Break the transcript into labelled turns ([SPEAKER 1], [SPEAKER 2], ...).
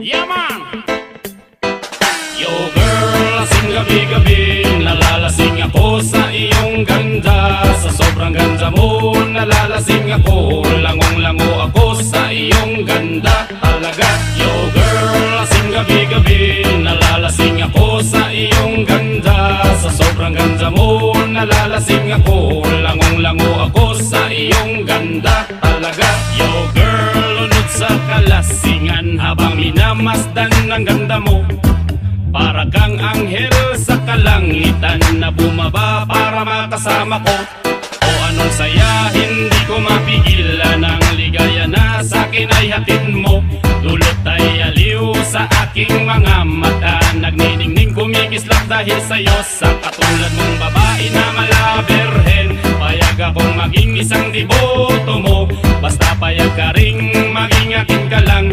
[SPEAKER 1] Yeah, man! Yo girl, lasing gabi-gabi, nalalasing ako sa iyong ganda. Sa sobrang ganda mo, nalalasing ako, langong-lango ako sa iyong ganda talaga. Yo girl, lasing gabi-gabi, nalalasing ako sa iyong ganda. Sa sobrang ganda mo, nalalasing ako, langong-lango ako sa iyong ganda talaga. Yo girl, lunod sa kalasingan habang minamasdan ng ganda mo. Para kang anghel sa kalangitan na bumaba para makasama ko. O anong saya, hindi ko mapigilan ang ligaya na sa'kin ay hatid mo. Dulot ay aliw sa aking mga mata, nagniningning kumikislap dahil sa'yo. Sa katulad mong babae na malaberhen, payag akong maging isang deboto mo. Basta payag ka ring maging akin ka lang.